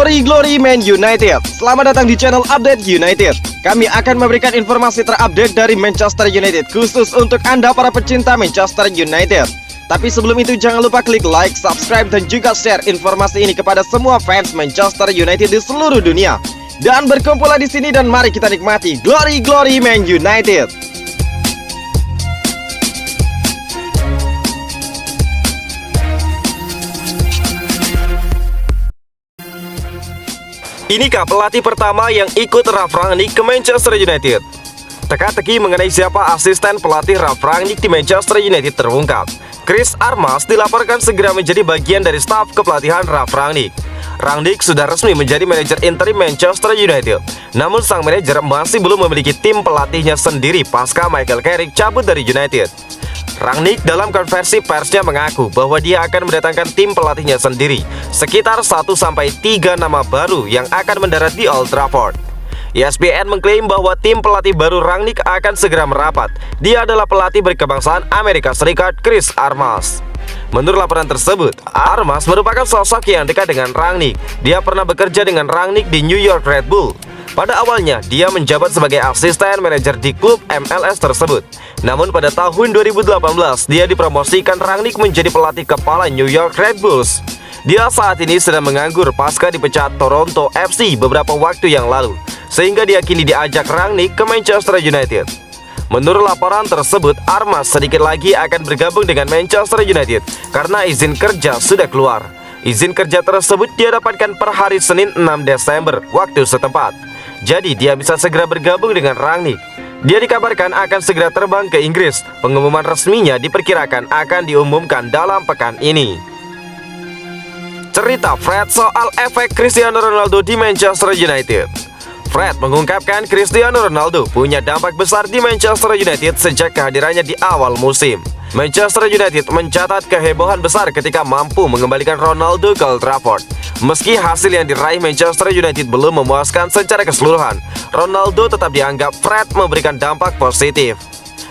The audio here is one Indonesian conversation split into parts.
Glory Man United. Selamat datang di channel Update United. Kami akan memberikan informasi terupdate dari Manchester United khusus untuk Anda para pecinta Manchester United. Tapi sebelum itu jangan lupa klik like, subscribe dan juga share informasi ini kepada semua fans Manchester United di seluruh dunia. Dan berkumpullah di sini dan mari kita nikmati Glory Man United. Inikah pelatih pertama yang ikut Ralf Rangnick ke Manchester United? Teka-teki mengenai siapa asisten pelatih Ralf Rangnick di Manchester United terungkap. Chris Armas dilaporkan segera menjadi bagian dari staf kepelatihan Ralf Rangnick. Rangnick sudah resmi menjadi manajer interim Manchester United. Namun sang manajer masih belum memiliki tim pelatihnya sendiri pasca Michael Carrick cabut dari United. Rangnick dalam konversi persnya mengaku bahwa dia akan mendatangkan tim pelatihnya sendiri, sekitar 1-3 nama baru yang akan mendarat di Old Trafford. ESPN mengklaim bahwa tim pelatih baru Rangnick akan segera merapat. Dia adalah pelatih berkebangsaan Amerika Serikat Chris Armas. Menurut laporan tersebut, Armas merupakan sosok yang dekat dengan Rangnick. Dia pernah bekerja dengan Rangnick di New York Red Bull. Pada awalnya, dia menjabat sebagai asisten manajer di klub MLS tersebut. Namun pada tahun 2018, dia dipromosikan Rangnick menjadi pelatih kepala New York Red Bulls. Dia saat ini sedang menganggur pasca dipecat Toronto FC beberapa waktu yang lalu, sehingga dia kini diajak Rangnick ke Manchester United. Menurut laporan tersebut, Armas sedikit lagi akan bergabung dengan Manchester United karena izin kerja sudah keluar. Izin kerja tersebut dia dapatkan per hari Senin 6 Desember waktu setempat. Jadi dia bisa segera bergabung dengan Rangnick. Dia dikabarkan akan segera terbang ke Inggris. Pengumuman resminya diperkirakan akan diumumkan dalam pekan ini. Cerita Fred soal efek Cristiano Ronaldo di Manchester United. Fred mengungkapkan Cristiano Ronaldo punya dampak besar di Manchester United sejak kehadirannya di awal musim. Manchester United mencatat kehebohan besar ketika mampu mengembalikan Ronaldo ke Old Trafford. Meski hasil yang diraih Manchester United belum memuaskan secara keseluruhan, Ronaldo tetap dianggap Fred memberikan dampak positif.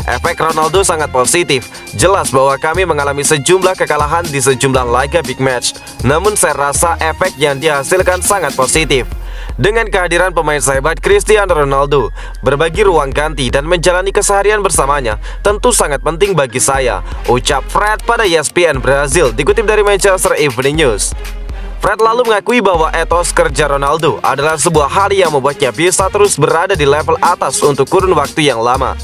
Efek Ronaldo sangat positif. Jelas bahwa kami mengalami sejumlah kekalahan di sejumlah laga big match. Namun saya rasa efek yang dihasilkan sangat positif. Dengan kehadiran pemain sehebat Cristiano Ronaldo, berbagi ruang ganti dan menjalani keseharian bersamanya tentu sangat penting bagi saya, ucap Fred pada ESPN Brazil dikutip dari Manchester Evening News. Fred lalu mengakui bahwa etos kerja Ronaldo adalah sebuah hal yang membuatnya bisa terus berada di level atas untuk kurun waktu yang lama.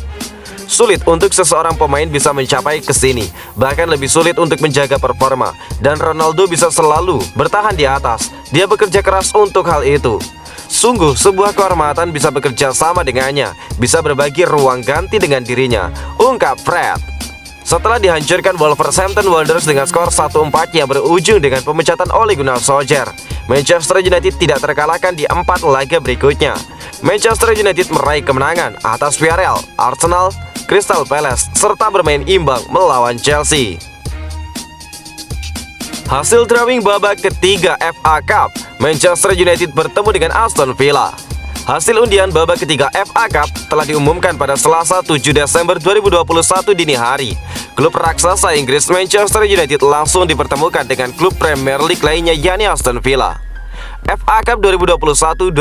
Sulit untuk seseorang pemain bisa mencapai ke sini, bahkan lebih sulit untuk menjaga performa, dan Ronaldo bisa selalu bertahan di atas. Dia bekerja keras untuk hal itu. Sungguh sebuah kehormatan bisa bekerja sama dengannya, bisa berbagi ruang ganti dengan dirinya, ungkap Fred. Setelah dihancurkan Wolverhampton Wanderers dengan skor 1-4 yang berujung dengan pemecatan Ole Gunnar Solskjaer, Manchester United tidak terkalahkan di 4 laga berikutnya. Manchester United meraih kemenangan atas Villarreal, Arsenal, Crystal Palace, serta bermain imbang melawan Chelsea. Hasil drawing babak ketiga FA Cup, Manchester United bertemu dengan Aston Villa. Hasil undian babak ketiga FA Cup telah diumumkan pada Selasa 7 Desember 2021 dini hari. Klub raksasa Inggris Manchester United langsung dipertemukan dengan klub Premier League lainnya yakni Aston Villa. FA Cup 2021-2022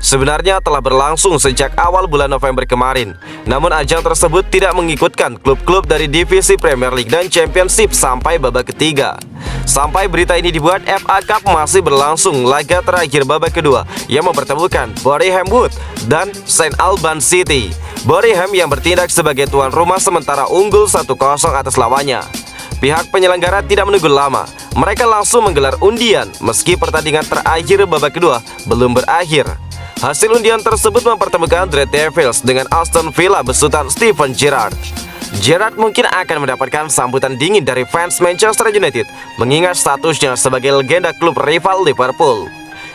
sebenarnya telah berlangsung sejak awal bulan November kemarin. Namun ajang tersebut tidak mengikutkan klub-klub dari divisi Premier League dan Championship sampai babak ketiga. Sampai berita ini dibuat, FA Cup masih berlangsung laga terakhir babak kedua yang mempertemukan Boreham Wood dan St Albans City. Boreham yang bertindak sebagai tuan rumah sementara unggul 1-0 atas lawannya. Pihak penyelenggara tidak menunggu lama. Mereka langsung menggelar undian meski pertandingan terakhir babak kedua belum berakhir. Hasil undian tersebut mempertemukan Red Devils dengan Aston Villa besutan Steven Gerrard. Gerrard mungkin akan mendapatkan sambutan dingin dari fans Manchester United mengingat statusnya sebagai legenda klub rival Liverpool.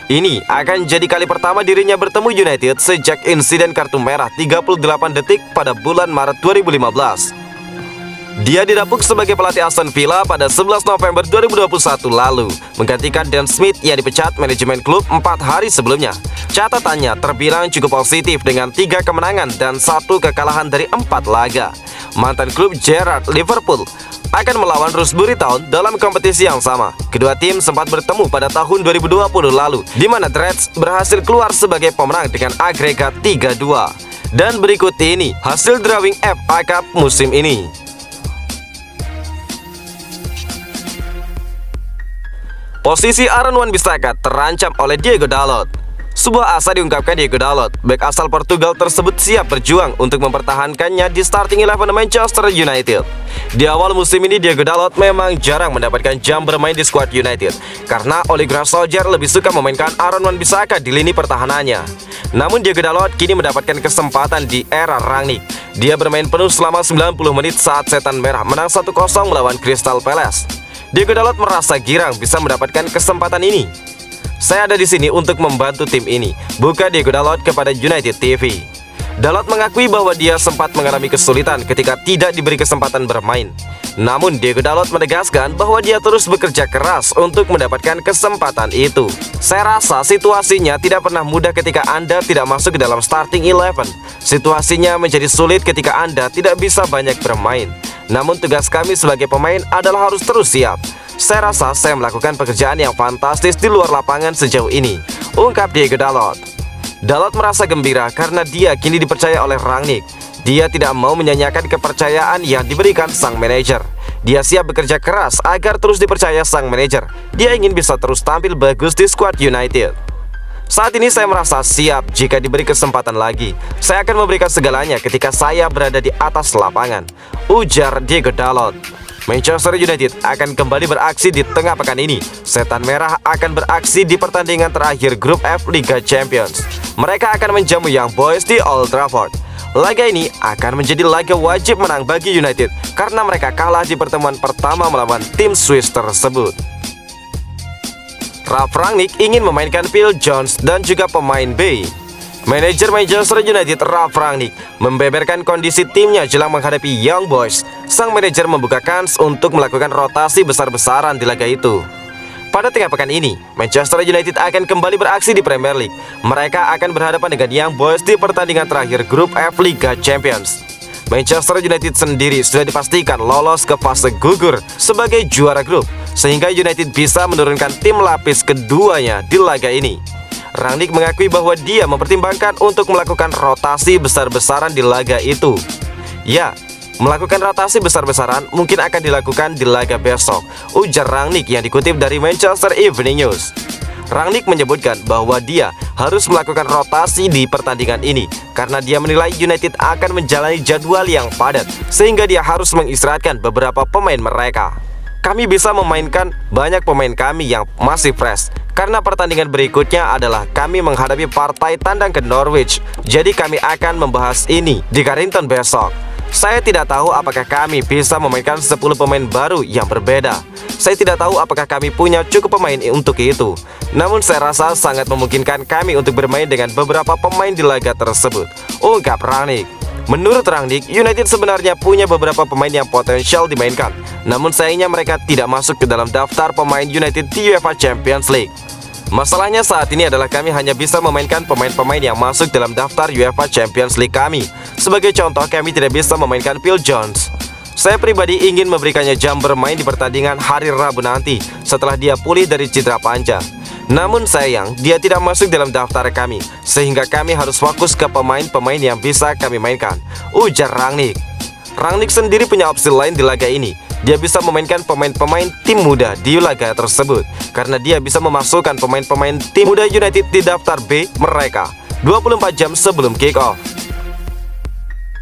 Ini akan jadi kali pertama dirinya bertemu United sejak insiden kartu merah 38 detik pada bulan Maret 2015. Dia didapuk sebagai pelatih Aston Villa pada 11 November 2021 lalu, menggantikan Dan Smith yang dipecat manajemen klub 4 hari sebelumnya. Catatannya terbilang cukup positif dengan 3 kemenangan dan 1 kekalahan dari 4 laga. mantan klub Gerrard Liverpool, akan melawan Shrewsbury Town dalam kompetisi yang sama. Kedua tim sempat bertemu pada tahun 2020 lalu, di mana The Reds berhasil keluar sebagai pemenang dengan agregat 3-2. Dan berikut ini hasil drawing FA Cup musim ini. Posisi Aaron Wan-Bissaka terancam oleh Diego Dalot. Sebuah asa diungkapkan Diego Dalot, bek asal Portugal tersebut siap berjuang untuk mempertahankannya di starting 11 Manchester United. Di awal musim ini Diego Dalot memang jarang mendapatkan jam bermain di skuad United, karena Ole Gunnar Solskjaer lebih suka memainkan Aaron Wan-Bissaka di lini pertahanannya. Namun Diego Dalot kini mendapatkan kesempatan di era Rangnick. Dia bermain penuh selama 90 menit saat Setan Merah menang 1-0 melawan Crystal Palace. Diego Dalot merasa girang bisa mendapatkan kesempatan ini. Saya ada di sini untuk membantu tim ini, buka Diego Dalot kepada United TV. Dalot mengakui bahwa dia sempat mengalami kesulitan ketika tidak diberi kesempatan bermain. Namun Diego Dalot menegaskan bahwa dia terus bekerja keras untuk mendapatkan kesempatan itu. Saya rasa situasinya tidak pernah mudah ketika Anda tidak masuk ke dalam starting 11. Situasinya menjadi sulit ketika Anda tidak bisa banyak bermain. Namun tugas kami sebagai pemain adalah harus terus siap. Saya rasa saya melakukan pekerjaan yang fantastis di luar lapangan sejauh ini, ungkap Diego Dalot. Dalot merasa gembira karena dia kini dipercaya oleh Rangnick. Dia tidak mau menyanyiakan kepercayaan yang diberikan sang manajer. Dia siap bekerja keras agar terus dipercaya sang manajer. Dia ingin bisa terus tampil bagus di skuad United. Saat ini saya merasa siap jika diberi kesempatan lagi. Saya akan memberikan segalanya ketika saya berada di atas lapangan, ujar Diego Dalot. Manchester United akan kembali beraksi di tengah pekan ini. Setan Merah akan beraksi di pertandingan terakhir grup F Liga Champions. Mereka akan menjamu Young Boys di Old Trafford. Laga ini akan menjadi laga wajib menang bagi United karena mereka kalah di pertemuan pertama melawan tim Swiss tersebut. Ralf Rangnick ingin memainkan Phil Jones dan juga pemain B. Manajer Manchester United Ralf Rangnick membeberkan kondisi timnya jelang menghadapi Young Boys. Sang manajer membuka kans untuk melakukan rotasi besar-besaran di laga itu. Pada tengah pekan ini, Manchester United akan kembali beraksi di Premier League. Mereka akan berhadapan dengan Young Boys di pertandingan terakhir grup F Liga Champions. Manchester United sendiri sudah dipastikan lolos ke fase gugur sebagai juara grup, sehingga United bisa menurunkan tim lapis keduanya di laga ini. Rangnick mengakui bahwa dia mempertimbangkan untuk melakukan rotasi besar-besaran di laga itu. Ya, melakukan rotasi besar-besaran mungkin akan dilakukan di laga besok, ujar Rangnick yang dikutip dari Manchester Evening News. Rangnick menyebutkan bahwa dia harus melakukan rotasi di pertandingan ini karena dia menilai United akan menjalani jadwal yang padat, sehingga dia harus mengistirahatkan beberapa pemain mereka. Kami bisa memainkan banyak pemain kami yang masih fresh, karena pertandingan berikutnya adalah kami menghadapi partai tandang ke Norwich. Jadi kami akan membahas ini di Carrington besok. Saya tidak tahu apakah kami bisa memainkan 10 pemain baru yang berbeda. Saya tidak tahu apakah kami punya cukup pemain untuk itu. Namun saya rasa sangat memungkinkan kami untuk bermain dengan beberapa pemain di laga tersebut, ungkap Rangnick. Menurut Rangnick, United sebenarnya punya beberapa pemain yang potensial dimainkan. Namun sayangnya mereka tidak masuk ke dalam daftar pemain United di UEFA Champions League. Masalahnya saat ini adalah kami hanya bisa memainkan pemain-pemain yang masuk dalam daftar UEFA Champions League kami. Sebagai contoh, kami tidak bisa memainkan Phil Jones. Saya pribadi ingin memberikannya jam bermain di pertandingan hari Rabu nanti setelah dia pulih dari cedera panjang. Namun sayang, dia tidak masuk dalam daftar kami, sehingga kami harus fokus ke pemain-pemain yang bisa kami mainkan, ujar Rangnick. Rangnick sendiri punya opsi lain di laga ini. Dia bisa memainkan pemain-pemain tim muda di laga tersebut, karena dia bisa memasukkan pemain-pemain tim muda United di daftar B mereka 24 jam sebelum kick-off.